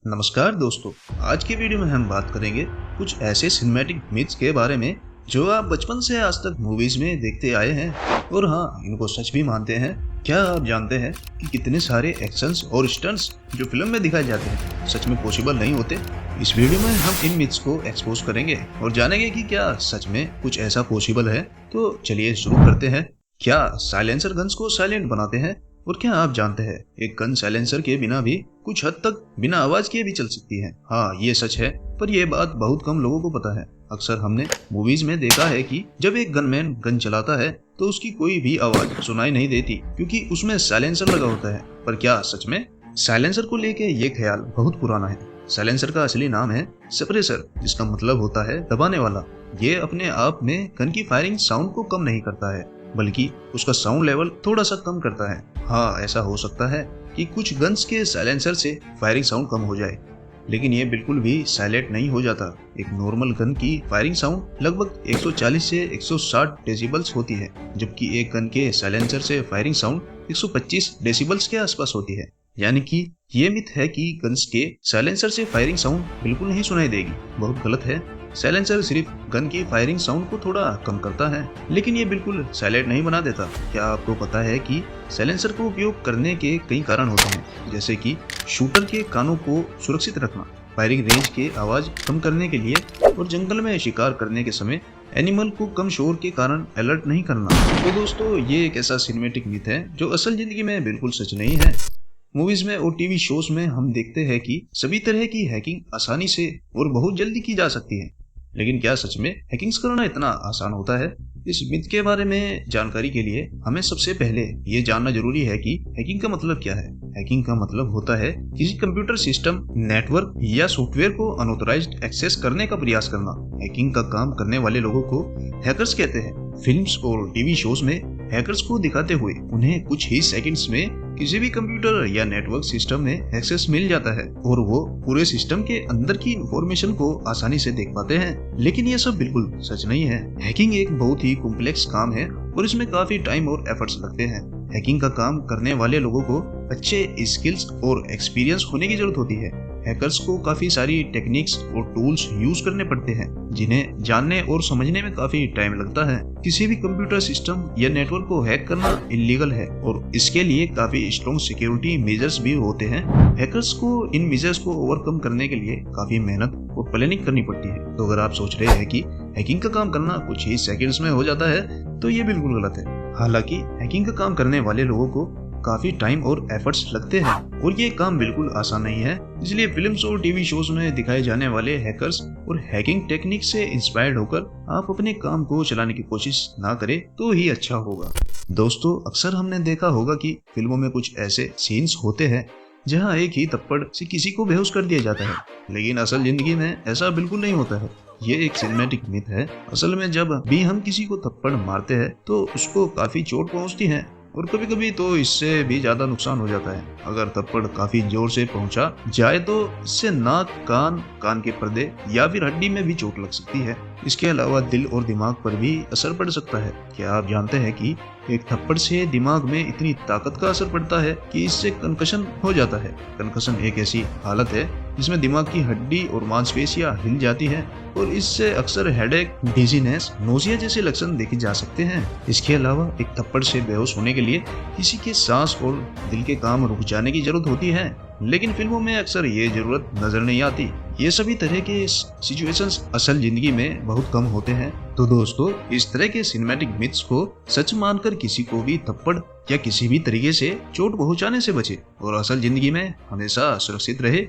नमस्कार दोस्तों, आज की वीडियो में हम बात करेंगे कुछ ऐसे सिनेमैटिक मिथ्स के बारे में जो आप बचपन से आज तक मूवीज में देखते आए हैं और हाँ, इनको सच भी मानते हैं। क्या आप जानते हैं कि कितने सारे एक्शंस और स्टंट्स जो फिल्म में दिखाए जाते हैं सच में पॉसिबल नहीं होते। इस वीडियो में हम इन मिथ्स को एक्सपोज करेंगे और जानेंगे कि क्या सच में कुछ ऐसा पॉसिबल है। तो चलिए शुरू करते हैं। क्या साइलेंसर गन्स को साइलेंट बनाते हैं? और क्या आप जानते हैं एक गन साइलेंसर के बिना भी कुछ हद तक बिना आवाज किए भी चल सकती है? हाँ, ये सच है, पर यह बात बहुत कम लोगों को पता है। अक्सर हमने मूवीज में देखा है कि जब एक गनमैन गन चलाता है तो उसकी कोई भी आवाज सुनाई नहीं देती क्योंकि उसमें साइलेंसर लगा होता है। पर क्या सच में? साइलेंसर को लेके ये ख्याल बहुत पुराना है। साइलेंसर का असली नाम है सप्रेसर, जिसका मतलब होता है दबाने वाला। ये अपने आप में गन की फायरिंग साउंड को कम नहीं करता है, बल्कि उसका साउंड लेवल थोड़ा सा कम करता है। हाँ, ऐसा हो सकता है कि कुछ गन्स के साइलेंसर से फायरिंग साउंड कम हो जाए, लेकिन ये बिल्कुल भी साइलेंट नहीं हो जाता। एक नॉर्मल गन की फायरिंग साउंड लगभग 140 से 160 डेसिबल्स होती है, जबकि एक गन के साइलेंसर से फायरिंग साउंड 125 डेसिबल्स के आसपास होती है। यानी कि ये मिथ है कि गन्स के साइलेंसर से फायरिंग साउंड बिल्कुल नहीं सुनाई देगी, बहुत गलत है। साइलेंसर सिर्फ गन की फायरिंग साउंड को थोड़ा कम करता है, लेकिन ये बिल्कुल साइलेंट नहीं बना देता। क्या आपको पता है कि साइलेंसर को उपयोग करने के कई कारण होते हैं, जैसे कि शूटर के कानों को सुरक्षित रखना, फायरिंग रेंज के आवाज कम करने के लिए, और जंगल में शिकार करने के समय एनिमल को कम शोर के कारण अलर्ट नहीं करना। तो दोस्तों, ये एक ऐसा सिनेमैटिक मिथ है जो असल जिंदगी में बिल्कुल सच नहीं है। मूवीज में और टीवी शोज में हम देखते हैं कि सभी तरह की हैकिंग आसानी से और बहुत जल्दी की जा सकती है, लेकिन क्या सच में हैकिंग्स करना इतना आसान होता है? इस मिथ के बारे में जानकारी के लिए हमें सबसे पहले ये जानना जरूरी है कि हैकिंग का मतलब क्या है। हैकिंग का मतलब होता है किसी कंप्यूटर सिस्टम, नेटवर्क या सॉफ्टवेयर को अनऑथराइज्ड एक्सेस करने का प्रयास करना। हैकिंग का काम करने वाले लोगों को हैकर्स कहते हैं। फिल्म्स और टीवी शोज में हैकर्स को दिखाते हुए उन्हें कुछ ही सेकंड्स में किसी भी कंप्यूटर या नेटवर्क सिस्टम में एक्सेस मिल जाता है और वो पूरे सिस्टम के अंदर की इंफॉर्मेशन को आसानी से देख पाते हैं। लेकिन ये सब बिल्कुल सच नहीं है। हैकिंग एक बहुत ही कॉम्प्लेक्स काम है और इसमें काफी टाइम और एफर्ट्स लगते हैं। हैकिंग का काम करने वाले लोगों को अच्छे स्किल्स और एक्सपीरियंस होने की जरूरत होती है। हैकर्स को काफी सारी टेक्निक्स और टूल्स यूज करने पड़ते हैं, जिन्हें जानने और समझने में काफी टाइम लगता है। किसी भी कंप्यूटर सिस्टम या नेटवर्क को हैक करना इलीगल है और इसके लिए काफी स्ट्रॉन्ग सिक्योरिटी मेजर्स भी होते हैं। हैकर्स को इन मेजर्स को ओवरकम करने के लिए काफी मेहनत और प्लानिंग करनी पड़ती है। तो अगर आप सोच रहे हैं कि हैकिंग का काम करना कुछ ही सेकंड्स में हो जाता है, तो ये बिल्कुल गलत है। हालांकि हैकिंग का काम करने वाले लोगों को काफी टाइम और एफर्ट्स लगते हैं और ये काम बिल्कुल आसान नहीं है। इसलिए फिल्म्स और टीवी शोज में दिखाए जाने वाले हैकर्स और हैकिंग टेक्निक से इंस्पायर्ड होकर आप अपने काम को चलाने की कोशिश ना करें तो ही अच्छा होगा। दोस्तों, अक्सर हमने देखा होगा कि फिल्मों में कुछ ऐसे सीन्स होते हैं जहां एक ही थप्पड़ से किसी को बेहोश कर दिया जाता है, लेकिन असल जिंदगी में ऐसा बिल्कुल नहीं होता है। ये एक सिनेमैटिक मिथ है। असल में जब भी हम किसी को थप्पड़ मारते हैं तो उसको काफी चोट पहुंचती है और कभी कभी तो इससे भी ज्यादा नुकसान हो जाता है। अगर थप्पड़ काफी जोर से पहुंचा जाए तो इससे नाक, कान के पर्दे या फिर हड्डी में भी चोट लग सकती है। इसके अलावा दिल और दिमाग पर भी असर पड़ सकता है। क्या आप जानते हैं कि एक थप्पड़ से दिमाग में इतनी ताकत का असर पड़ता है कि इससे कंकशन हो जाता है। कंकशन एक ऐसी हालत है जिसमें दिमाग की हड्डी और मांसपेशियां हिल जाती है और इससे अक्सर हेडेक, डिजीनेस, नोजिया जैसे लक्षण देखे जा सकते हैं। इसके अलावा एक थप्पड़ से बेहोश होने के लिए किसी के सांस और दिल के काम रुक जाने की जरूरत होती है, लेकिन फिल्मों में अक्सर ये जरूरत नजर नहीं आती। ये सभी तरह के सिचुएशंस असल जिंदगी में बहुत कम होते हैं। तो दोस्तों, इस तरह के सिनेमैटिक मिथ्स को सच मानकर किसी को भी थप्पड़ या किसी भी तरीके से चोट पहुंचाने से बचे और असल जिंदगी में हमेशा सुरक्षित रहे।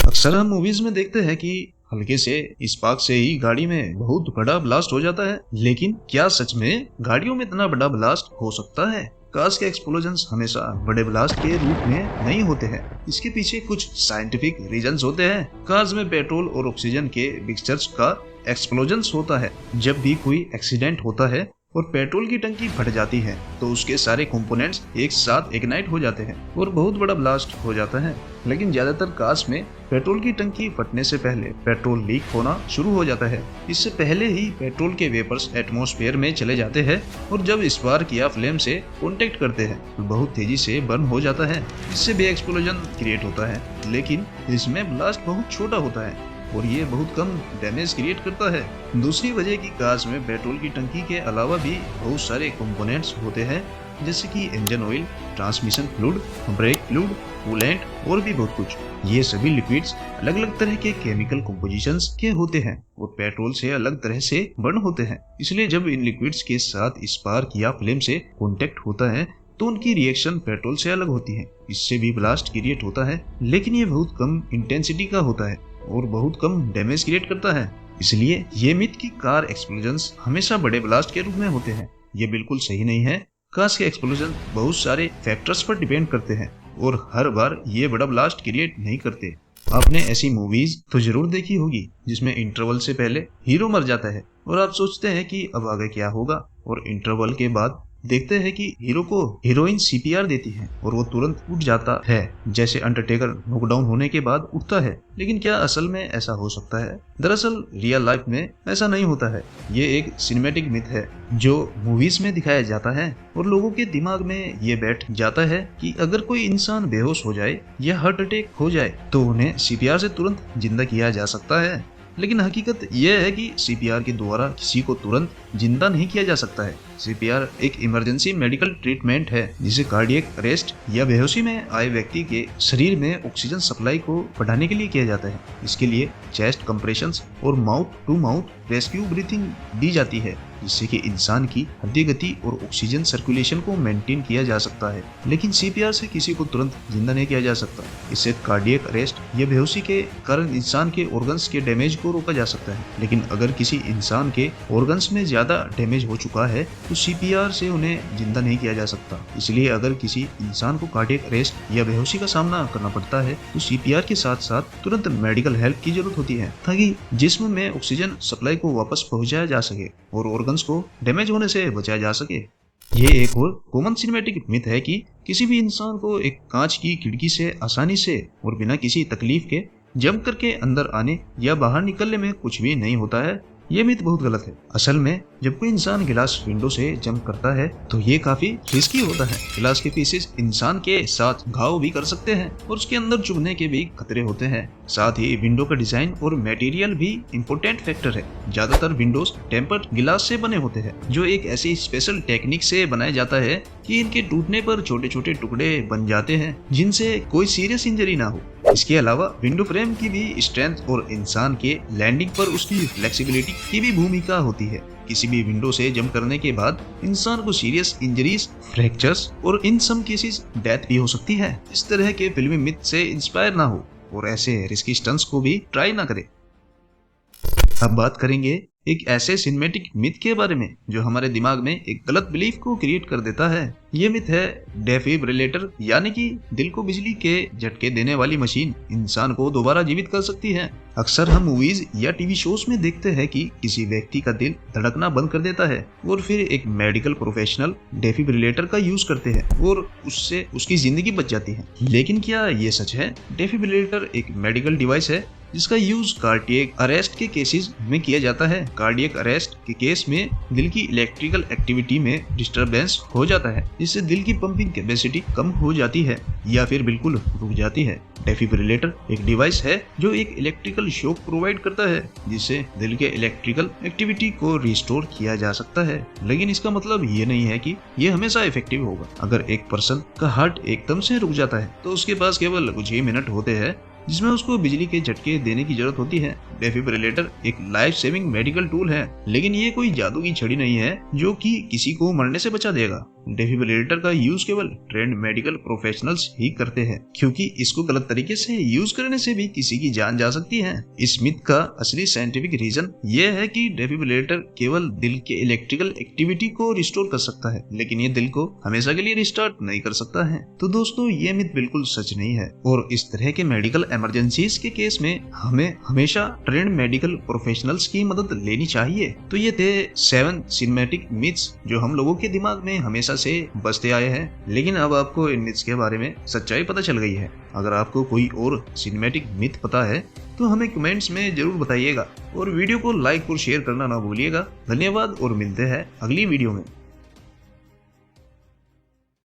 अक्सर हम मूवीज में देखते हैं कि हल्के से स्पार्क से ही गाड़ी में बहुत बड़ा ब्लास्ट हो जाता है, लेकिन क्या सच में गाड़ियों में इतना बड़ा ब्लास्ट हो सकता है? कार्स के एक्सप्लोजन्स हमेशा बड़े ब्लास्ट के रूप में नहीं होते हैं। इसके पीछे कुछ साइंटिफिक रीजंस होते हैं। कार्स में पेट्रोल और ऑक्सीजन के मिक्सचर्स का एक्सप्लोजन्स होता है। जब भी कोई एक्सीडेंट होता है और पेट्रोल की टंकी फट जाती है तो उसके सारे कंपोनेंट्स एक साथ इग्नाइट हो जाते हैं और बहुत बड़ा ब्लास्ट हो जाता है। लेकिन ज्यादातर कार्स में पेट्रोल की टंकी फटने से पहले पेट्रोल लीक होना शुरू हो जाता है। इससे पहले ही पेट्रोल के वेपर्स एटमॉस्फेयर में चले जाते हैं और जब स्पार्क या फ्लेम से कांटेक्ट करते हैं तो बहुत तेजी से बर्न हो जाता है। इससे भी एक्सप्लोजन क्रिएट होता है, लेकिन इसमें ब्लास्ट बहुत छोटा होता है और ये बहुत कम डैमेज क्रिएट करता है। दूसरी वजह की कार्स में पेट्रोल की टंकी के अलावा भी बहुत सारे कंपोनेंट्स होते हैं, जैसे कि engine oil, transmission fluid, brake fluid, coolant और भी बहुत कुछ। ये सभी लिक्विड्स अलग अलग तरह के केमिकल कंपोजिशंस के होते हैं और पेट्रोल से अलग तरह से बर्न होते हैं। इसलिए जब इन लिक्विड्स के साथ स्पार्क या फ्लेम से कांटेक्ट होता है तो उनकी रिएक्शन पेट्रोल से अलग होती है। इससे भी ब्लास्ट क्रिएट होता है, लेकिन ये बहुत कम इंटेंसिटी का होता है और बहुत कम डैमेज क्रिएट करता है। इसलिए ये मिथ कि कार एक्सप्लोजन्स हमेशा बड़े ब्लास्ट के रूप में होते हैं, ये बिल्कुल सही नहीं है। कार्स के एक्सप्लोजन बहुत सारे फैक्टर्स पर डिपेंड करते हैं और हर बार ये बड़ा ब्लास्ट क्रिएट नहीं करते। आपने ऐसी मूवीज तो जरूर देखी होगी जिसमें इंटरवल से पहले हीरो मर जाता है और आप सोचते हैं कि अब आगे क्या होगा, और इंटरवल के बाद देखते हैं कि हीरो को हीरोइन सीपीआर देती है और वो तुरंत उठ जाता है, जैसे अंडरटेकर नॉकडाउन होने के बाद उठता है। लेकिन क्या असल में ऐसा हो सकता है? दरअसल रियल लाइफ में ऐसा नहीं होता है। ये एक सिनेमैटिक मिथ है जो मूवीज में दिखाया जाता है और लोगों के दिमाग में ये बैठ जाता है कि अगर कोई इंसान बेहोश हो जाए या हार्ट अटैक हो जाए तो उन्हें सीपीआर से तुरंत जिंदा किया जा सकता है। लेकिन हकीकत यह है कि सीपीआर के द्वारा किसी को तुरंत जिंदा नहीं किया जा सकता है। सीपीआर एक इमरजेंसी मेडिकल ट्रीटमेंट है जिसे कार्डियक अरेस्ट या बेहोशी में आए व्यक्ति के शरीर में ऑक्सीजन सप्लाई को बढ़ाने के लिए किया जाता है। इसके लिए चेस्ट कंप्रेशंस और mouth to mouth rescue breathing दी जाती है, जिससे कि इंसान की हृदय गति और ऑक्सीजन सर्कुलेशन को मेंटेन किया जा सकता है। लेकिन सीपीआर से किसी को तुरंत जिंदा नहीं किया जा सकता। इससे कार्डियक अरेस्ट या बेहोशी के कारण इंसान के ऑर्गन्स के डैमेज को रोका जा सकता है। लेकिन अगर किसी इंसान के ऑर्गन्स में ज्यादा डैमेज हो चुका है तो सीपीआर से उन्हें जिंदा नहीं किया जा सकता। इसलिए अगर किसी इंसान को कार्डियक अरेस्ट या बेहोशी का सामना करना पड़ता है तो सीपीआर के साथ साथ तुरंत मेडिकल हेल्प की जरूरत होती है, ताकि जिस्म में ऑक्सीजन सप्लाई को वापस पहुंचाया जा सके और ऑर्गन्स को डैमेज होने से बचाया जा सके। ये एक और कॉमन सिनेमैटिक मिथ है कि किसी भी इंसान को एक कांच की खिड़की से आसानी से और बिना किसी तकलीफ के जंप करके अंदर आने या बाहर निकलने में कुछ भी नहीं होता है। ये मिथ बहुत गलत है। असल में जब कोई इंसान गिलास विंडो से जंप करता है तो ये काफी रिस्की होता है। गिलास के पीसेस इंसान के साथ घाव भी कर सकते हैं और उसके अंदर चुभने के भी खतरे होते हैं। साथ ही विंडो का डिजाइन और मटेरियल भी इम्पोर्टेंट फैक्टर है। ज्यादातर विंडोज टेम्पर्ड गिलास से बने होते हैं, जो एक ऐसी स्पेशल टेक्निक से बनाया जाता है कि इनके टूटने पर छोटे छोटे टुकड़े बन जाते हैं जिनसे कोई सीरियस इंजरी ना हो। इसके अलावा विंडो फ्रेम की भी स्ट्रेंथ और इंसान के लैंडिंग पर उसकी फ्लेक्सिबिलिटी की भी भूमिका होती है। किसी भी विंडो से जंप करने के बाद इंसान को सीरियस इंजरीज, फ्रैक्चर्स और इन सम केसेस डेथ भी हो सकती है। इस तरह के फिल्मी मिथ से इंस्पायर ना हो और ऐसे रिस्की स्टंट्स को भी ट्राई ना करें। अब बात करेंगे एक ऐसे सिनेमैटिक मिथ के बारे में जो हमारे दिमाग में एक गलत बिलीफ को क्रिएट कर देता है। ये मिथ है डेफिब्रिलेटर, यानी कि दिल को बिजली के झटके देने वाली मशीन इंसान को दोबारा जीवित कर सकती है। अक्सर हम मूवीज या टीवी शोज में देखते हैं कि किसी व्यक्ति का दिल धड़कना बंद कर देता है और फिर एक मेडिकल प्रोफेशनल डेफिब्रिलेटर का यूज करते हैं और उससे उसकी जिंदगी बच जाती है। लेकिन क्या ये सच है? डेफिब्रिलेटर एक मेडिकल डिवाइस है जिसका यूज कार्डियक अरेस्ट के केसेस में किया जाता है। कार्डियक अरेस्ट के केस में दिल की इलेक्ट्रिकल एक्टिविटी में डिस्टरबेंस हो जाता है, जिससे दिल की पंपिंग कैपेसिटी कम हो जाती है या फिर बिल्कुल रुक जाती है। डेफिब्रिलेटर एक डिवाइस है जो एक इलेक्ट्रिकल शॉक प्रोवाइड करता है, जिससे दिल के इलेक्ट्रिकल एक्टिविटी को रिस्टोर किया जा सकता है। लेकिन इसका मतलब ये नहीं है कि ये हमेशा इफेक्टिव होगा। अगर एक पर्सन का हार्ट एकदम से रुक जाता है तो उसके पास केवल कुछ ही मिनट होते हैं जिसमें उसको बिजली के झटके देने की जरूरत होती है। डेफिब्रिलेटर एक लाइफ सेविंग मेडिकल टूल है, लेकिन ये कोई जादू की छड़ी नहीं है जो कि किसी को मरने से बचा देगा। डेफिब्रिलेटर का यूज केवल ट्रेंड मेडिकल प्रोफेशनल्स ही करते हैं, क्योंकि इसको गलत तरीके से यूज करने से भी किसी की जान जा सकती है। इस मिथ का असली साइंटिफिक रीजन ये है कि डेफिब्रिलेटर केवल दिल के इलेक्ट्रिकल एक्टिविटी को रिस्टोर कर सकता है, लेकिन ये दिल को हमेशा के लिए रिस्टार्ट नहीं कर सकता है। तो दोस्तों, ये मिथ बिल्कुल सच नहीं है और इस तरह के मेडिकल इमरजेंसीज के केस में हमें हमेशा ट्रेंड मेडिकल प्रोफेशनल्स की मदद लेनी चाहिए। तो ये थे 7 सिनेमैटिक मिथ्स जो हम लोगों के दिमाग में हमेशा से बसते आए हैं, लेकिन अब आपको इन मिथ्स के बारे में सच्चाई पता चल गई है। अगर आपको कोई और सिनेमैटिक मिथ पता है तो हमें कमेंट्स में जरूर बताइएगा और वीडियो को लाइक और शेयर करना ना भूलिएगा। धन्यवाद और मिलते हैं अगली वीडियो में।